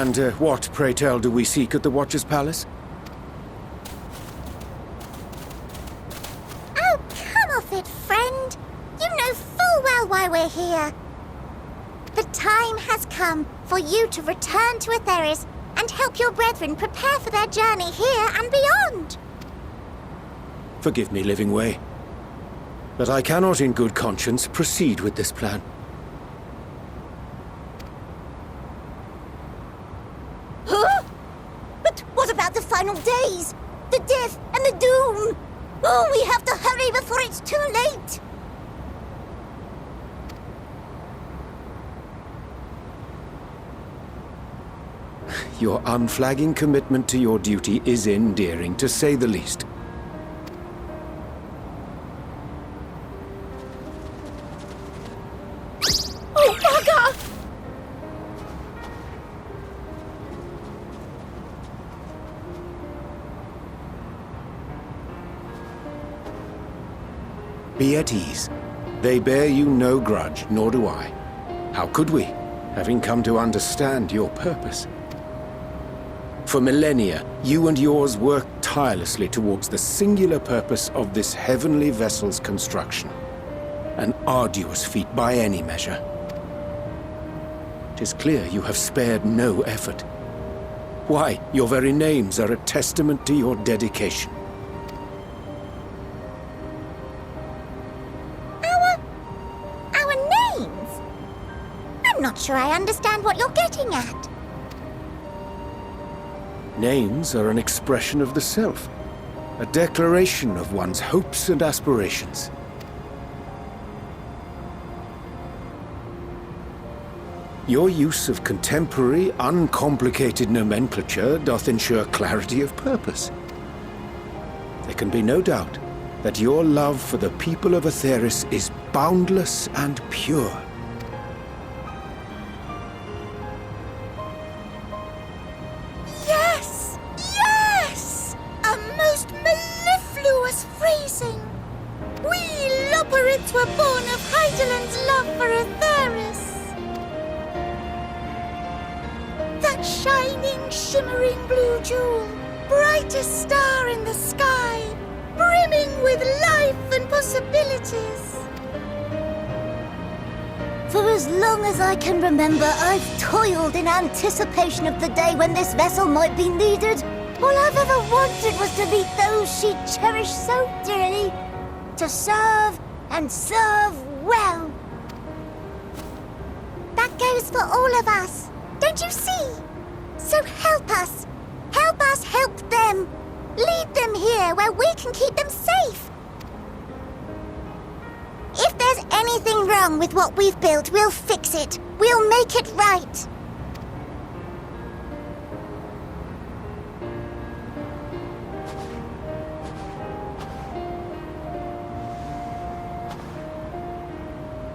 And what, pray tell, do we seek at the Watcher's Palace? Oh, come off it, friend! You know full well why we're here. The time has come for you to return to Etheris and help your brethren prepare for their journey here and beyond. Forgive me, Livingway, but I cannot in good conscience proceed with this plan. final days. The death and the doom. Oh, we have to hurry before it's too late. Your unflagging commitment to your duty is endearing, to say the least. Oh, bugger! Be at ease. They bear you no grudge, nor do I. How could we, having come to understand your purpose? For millennia, you and yours worked tirelessly towards the singular purpose of this heavenly vessel's construction. An arduous feat by any measure. 'Tis clear you have spared no effort. Why, your very names are a testament to your dedication. Our names? I'm not sure I understand what you're getting at. Names are an expression of the self, a declaration of one's hopes and aspirations. Your use of contemporary, uncomplicated nomenclature doth ensure clarity of purpose. There can be no doubt that your love for the people of Aetheris is boundless and pure. Yes! Yes! A most mellifluous phrasing. We Loperids were born of Heideland's love for Aetheris. That shining, shimmering blue jewel, brightest star in the sky, brimming with life and possibilities. For as long as I can remember, I've toiled in anticipation of the day when this vessel might be needed. All I've ever wanted was to meet those she cherished so dearly, to serve and serve well. That goes for all of us, don't you see? So help us help them. Lead them here where we can keep them safe. If there's anything wrong with what we've built, we'll fix it. We'll make it right.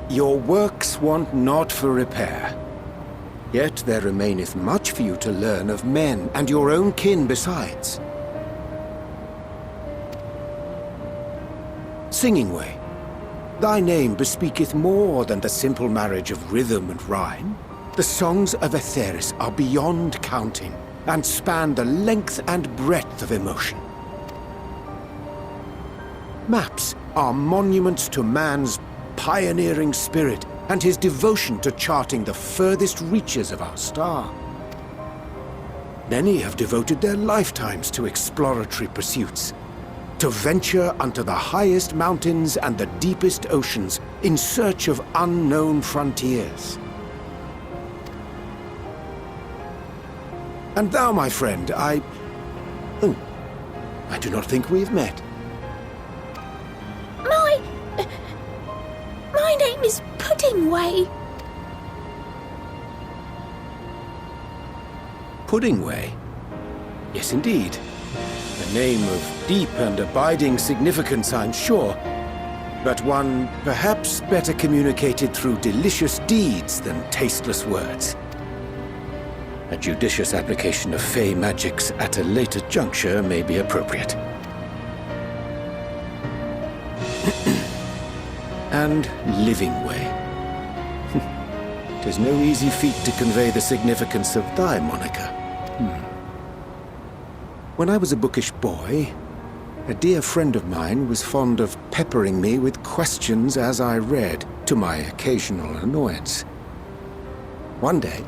Your works want not for repair. Yet there remaineth much for you to learn of men and your own kin besides. Singingway, thy name bespeaketh more than the simple marriage of rhythm and rhyme. The songs of Aetheris are beyond counting, and span the length and breadth of emotion. Maps are monuments to man's pioneering spirit and his devotion to charting the furthest reaches of our star. Many have devoted their lifetimes to exploratory pursuits, to venture unto the highest mountains and the deepest oceans in search of unknown frontiers. And thou, my friend, I do not think we've met. My name is Puddingway. Puddingway? Yes, indeed. A name of deep and abiding significance, I'm sure, but one perhaps better communicated through delicious deeds than tasteless words. A judicious application of fey magics at a later juncture may be appropriate. And Livingway. 'Tis no easy feat to convey the significance of thy moniker. When I was a bookish boy, a dear friend of mine was fond of peppering me with questions as I read, to my occasional annoyance. One day,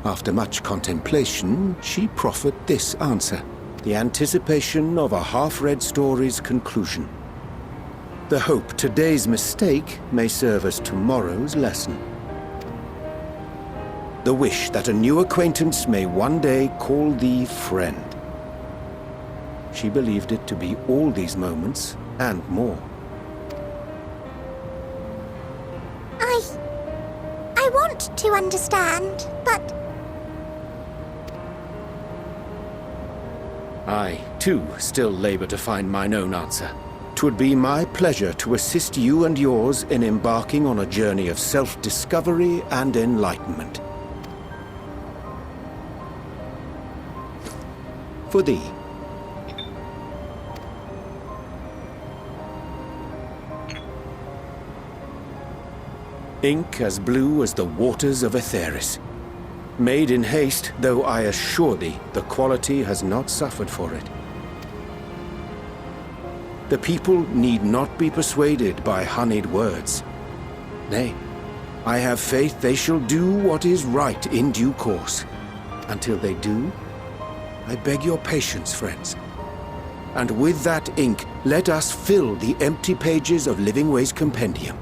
after much contemplation, she proffered this answer, the anticipation of a half-read story's conclusion. The hope today's mistake may serve as tomorrow's lesson. the wish that a new acquaintance may one day call thee friend. She believed it to be all these moments and more. I want to understand, but... I, too, still labor to find mine own answer. 'Twould be my pleasure to assist you and yours in embarking on a journey of self-discovery and enlightenment. For thee. Ink as blue as the waters of Aetheris. Made in haste, though I assure thee, the quality has not suffered for it. The people need not be persuaded by honeyed words. Nay, I have faith they shall do what is right in due course. Until they do, I beg your patience, friends. And with that ink, let us fill the empty pages of Livingway's compendium.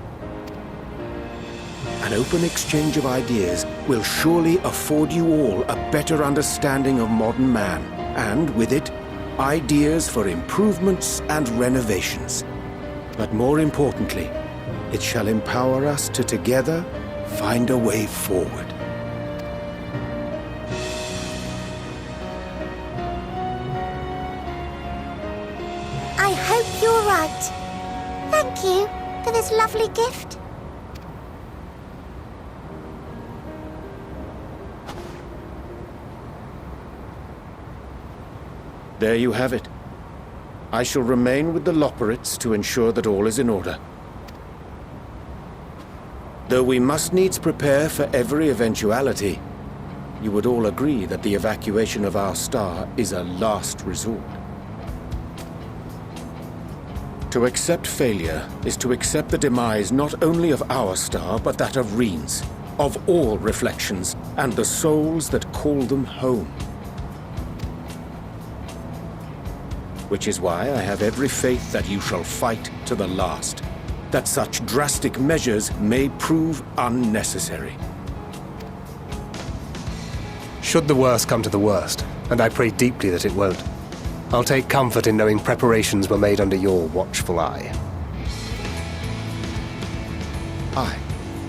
An open exchange of ideas will surely afford you all a better understanding of modern man, and with it, ideas for improvements and renovations. But more importantly, it shall empower us to together find a way forward. I hope you're right. Thank you for this lovely gift. There you have it. I shall remain with the Loporrits to ensure that all is in order. Though we must needs prepare for every eventuality, you would all agree that the evacuation of our star is a last resort. To accept failure is to accept the demise not only of our star, but that of Reen's, of all reflections, and the souls that call them home. Which is why I have every faith that you shall fight to the last, that such drastic measures may prove unnecessary. Should the worst come to the worst, and I pray deeply that it won't, I'll take comfort in knowing preparations were made under your watchful eye. Aye,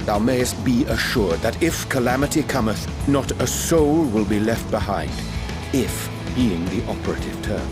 thou mayest be assured that if calamity cometh, not a soul will be left behind, if being the operative term.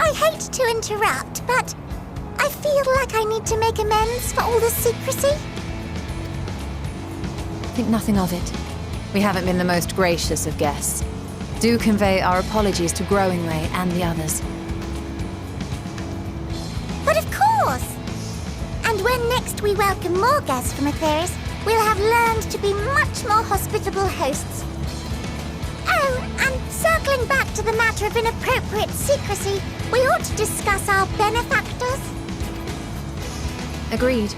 I hate to interrupt, but I feel like I need to make amends for all the secrecy. Think nothing of it. We haven't been the most gracious of guests. Do convey our apologies to Growingway and the others. But of course! And when next we welcome more guests from Aetheris, we'll have learned to be much more hospitable hosts. Oh, and circling back to the matter of inappropriate secrecy, we ought to discuss our benefactors. Agreed.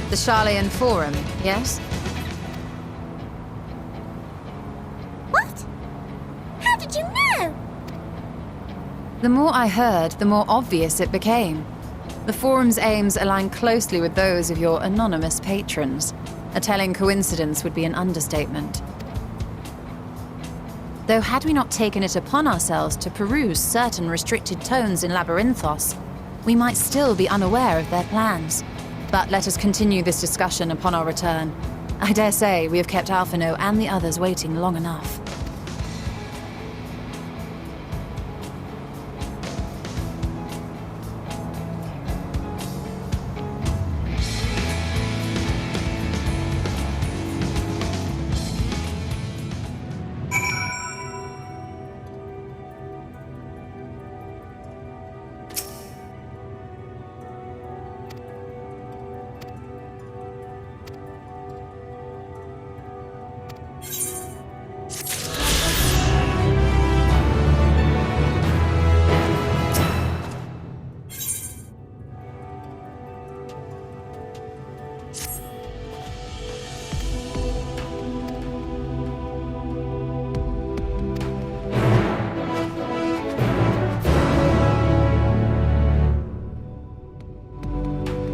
The Sharlayan Forum, yes? What? How did you know? The more I heard, the more obvious it became. The Forum's aims align closely with those of your anonymous patrons. A telling coincidence would be an understatement. Though had we not taken it upon ourselves to peruse certain restricted tones in Labyrinthos, we might still be unaware of their plans. But let us continue this discussion upon our return. I dare say we have kept Alphino and the others waiting long enough.